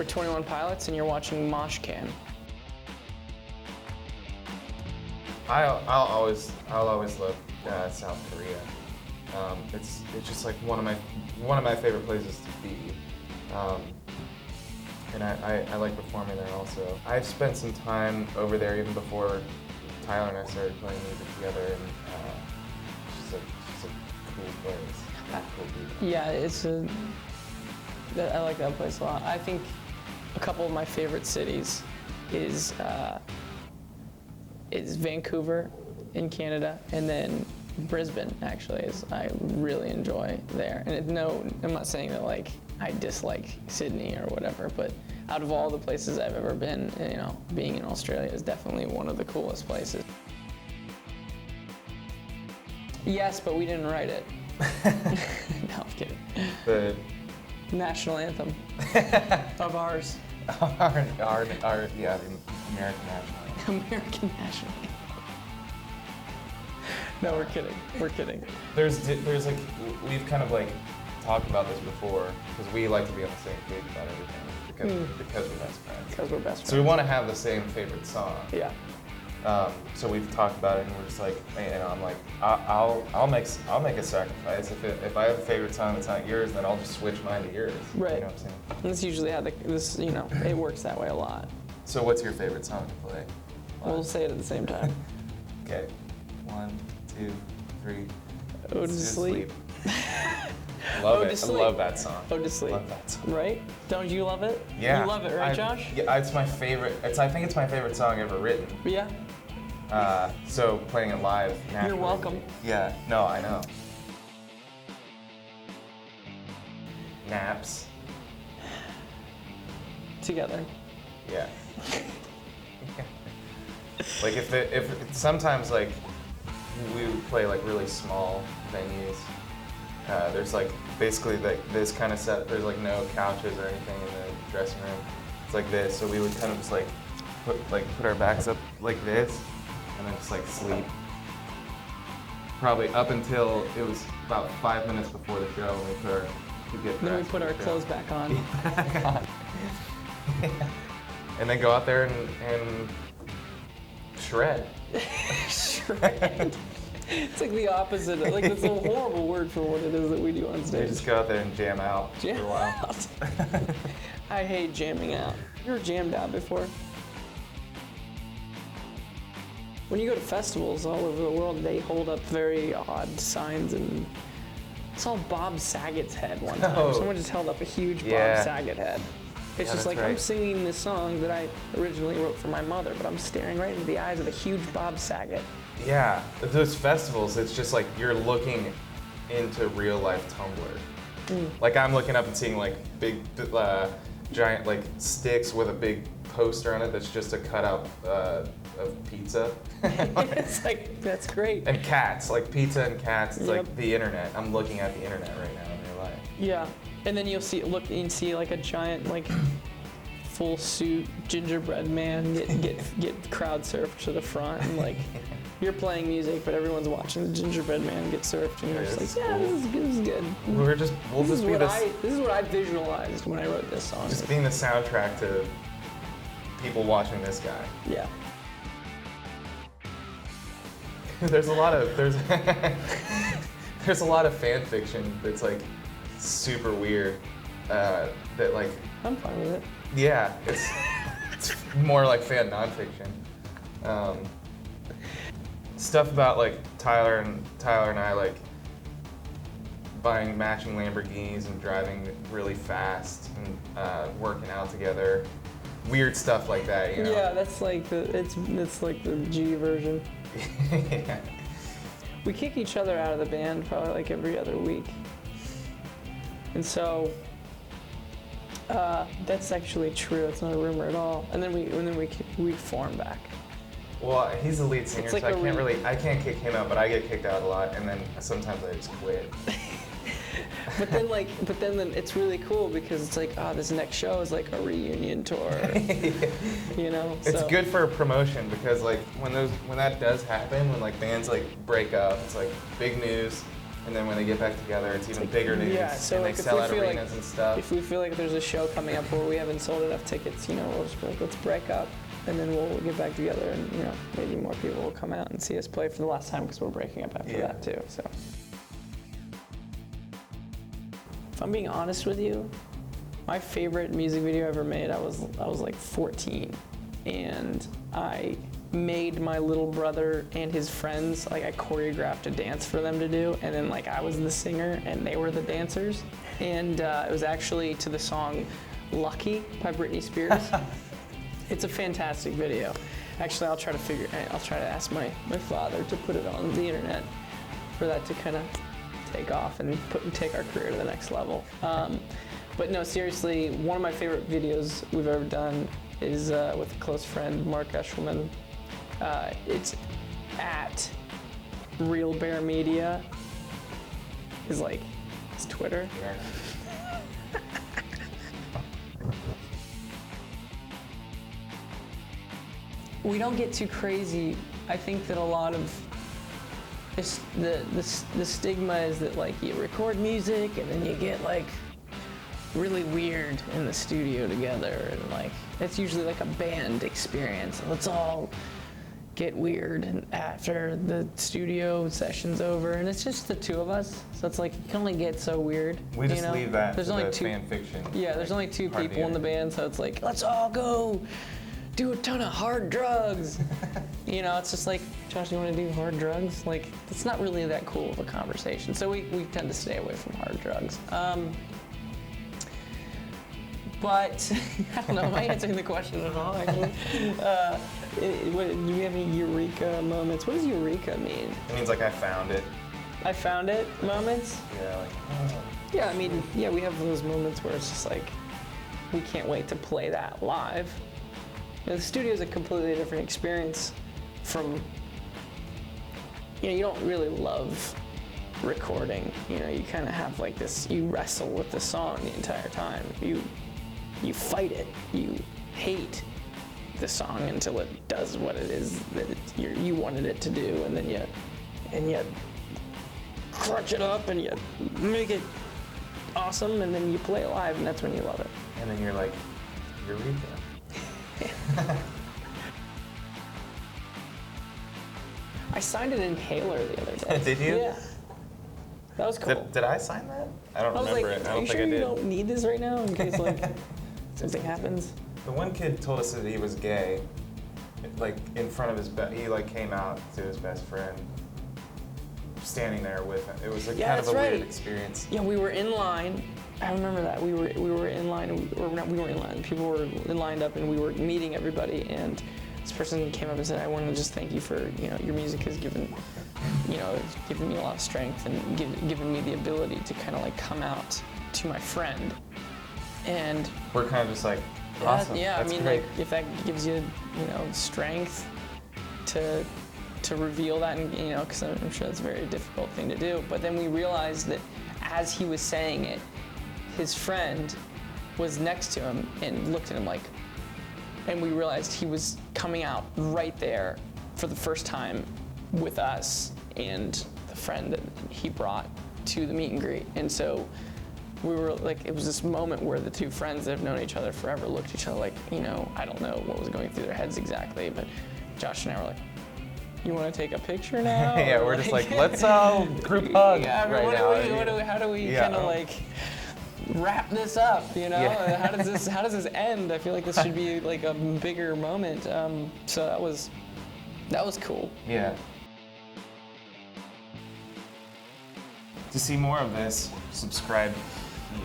21 Pilots, and you're watching Moshcam. I'll always love South Korea. It's just like one of my favorite places to be, and I like performing there also. I've spent some time over there even before Tyler and I started playing music together, and it's just a cool place. Cool people. Yeah, I like that place a lot. I think a couple of my favorite cities is Vancouver in Canada, and then Brisbane actually I really enjoy there. And I'm not saying that like I dislike Sydney or whatever, but out of all the places I've ever been, being in Australia is definitely one of the coolest places. Yes, but we didn't write it. No, I'm kidding. The national anthem of ours. Our yeah, the American national anthem. American national anthem. No, we're kidding. We're kidding. There's like, we've kind of like talked about this before, because we like to be on the same page about everything, because we're best friends. Because we're best friends. So we want to have the same favorite song. Yeah. So we've talked about it, and we're just like, I'm like, I'll make a sacrifice. If I have a favorite song that's not yours, then I'll just switch mine to yours. Right. You know what I'm saying? And that's usually how it works that way a lot. So what's your favorite song to play? We'll say it at the same time. Okay. 1, 2, 3. Ode to Sleep. Love Ode it. to Sleep. I love that song. Ode to Sleep. Love that song. Right? Don't you love it? Yeah. You love it, right, Josh? Yeah, it's my favorite. I think it's my favorite song ever written. Yeah. So playing it live. Naturally. You're welcome. Yeah. No, I know. Naps. Together. Yeah. Like if sometimes like we would play like really small venues. There's like basically like this kind of set. There's like no couches or anything in the dressing room. It's like this. So we would kind of just like put our backs up like this, and then just like sleep. Probably up until it was about 5 minutes before the show when Then we put our clothes back on. And then go out there and shred. Shred. It's like the opposite. Like it's a horrible word for what it is that we do on stage. They just go out there and jam out for a while. I hate jamming out. You ever jammed out before? When you go to festivals all over the world, they hold up very odd signs, and I saw Bob Saget's head one time. Oh. Someone just held up a huge Yeah. Bob Saget head. It's just like, right. I'm singing this song that I originally wrote for my mother, but I'm staring right into the eyes of a huge Bob Saget. Yeah, those festivals, it's just like you're looking into real life Tumblr. Like I'm looking up and seeing like big, giant like sticks with a big poster on it that's just a cutout of pizza. It's like, that's great. And cats, like pizza and cats. It's like the internet. I'm looking at the internet right now in real life. Yeah, and then you'll see like a giant like full suit gingerbread man get crowd surfed to the front, and like you're playing music, but everyone's watching the gingerbread man get surfed, and you're just like, yeah, this is good. This is what I visualized when I wrote this song. Just being the soundtrack to people watching this guy. Yeah. There's a lot of there's a lot of fan fiction that's like super weird. That like I'm fine with it. Yeah, it's more like fan nonfiction. Stuff about like Tyler and I like buying matching Lamborghinis and driving really fast and working out together. Weird stuff like that, you know. Yeah, that's like it's like the G version. Yeah. We kick each other out of the band probably like every other week, and so that's actually true. It's not a rumor at all. And then we form back. Well, he's the lead singer, like so I can't kick him out, but I get kicked out a lot, and then sometimes I just quit. But then it's really cool because it's like, this next show is like a reunion tour, you know. It's good for promotion because like when that does happen, when like bands like break up, it's like big news, And then when they get back together, it's even bigger news. Yeah, so and like they sell out if we feel arenas and stuff. if we feel like there's a show coming up where we haven't sold enough tickets, we'll just be like, let's break up, and then we'll get back together, and maybe more people will come out and see us play for the last time because we're breaking up after that too. So, if I'm being honest with you, my favorite music video I ever made, I was like 14, and I made my little brother and his friends, like I choreographed a dance for them to do, and then like I was the singer and they were the dancers, and it was actually to the song Lucky by Britney Spears. It's a fantastic video. Actually, I'll try to ask my father to put it on the internet for that to kind of take off and take our career to the next level. But no, seriously, one of my favorite videos we've ever done is with a close friend, Mark Eshelman. It's at Real Bear Media. Is like his Twitter. We don't get too crazy. I think that a lot of the stigma is that like you record music and then you get like really weird in the studio together, and like it's usually like a band experience. Let's all get weird and after the studio session's over, and it's just the two of us, so it's like you can only get so weird. We just leave that there's to only the two, fan fiction. Yeah, there's only two people in the band, so it's like let's all go do a ton of hard drugs. It's just like, Josh, you want to do hard drugs? Like, it's not really that cool of a conversation, so we tend to stay away from hard drugs. But I don't know, am I answering the question at all, actually? Do we have any eureka moments? What does eureka mean? It means like I found it. I found it moments? Yeah, like, Yeah, I mean, yeah, we have those moments where it's just like, we can't wait to play that live. The studio is a completely different experience from, you don't really love recording. You kind of have like this, you wrestle with the song the entire time. You fight it. You hate the song until it does what it is that you wanted it to do, and then you crunch it up and you make it awesome, and then you play it live, and that's when you love it. And then you're like, eureka. I signed an inhaler the other day. Did you? Yeah. That was cool. Did I sign that? I don't remember it. I don't think I did. You don't need this right now in case like something happens? The one kid told us that he was gay, like in front of his he like came out to his best friend, standing there with him. It was like kind of a weird experience. Yeah, we were in line. I remember that we were in line, or not, we weren't in line. People were lined up, and we were meeting everybody. And this person came up and said, "I want to just thank you for your music has given, it's given me a lot of strength and given me the ability to kind of like come out to my friend." And we're kind of just like, awesome. Yeah, that's I mean, great. like if that gives you strength to reveal that, and because I'm sure that's a very difficult thing to do. But then we realized that as he was saying it, his friend was next to him and looked at him like, and we realized he was coming out right there for the first time with us and the friend that he brought to the meet and greet. And so we were like, it was this moment where the two friends that have known each other forever looked at each other like, I don't know what was going through their heads exactly, but Josh and I were like, you want to take a picture now? Yeah, we're just like, let's all group hug right now. How do we kind of like wrap this up? Yeah. How does this end? I feel like this should be like a bigger moment. So that was cool. Yeah. To see more of this, subscribe here.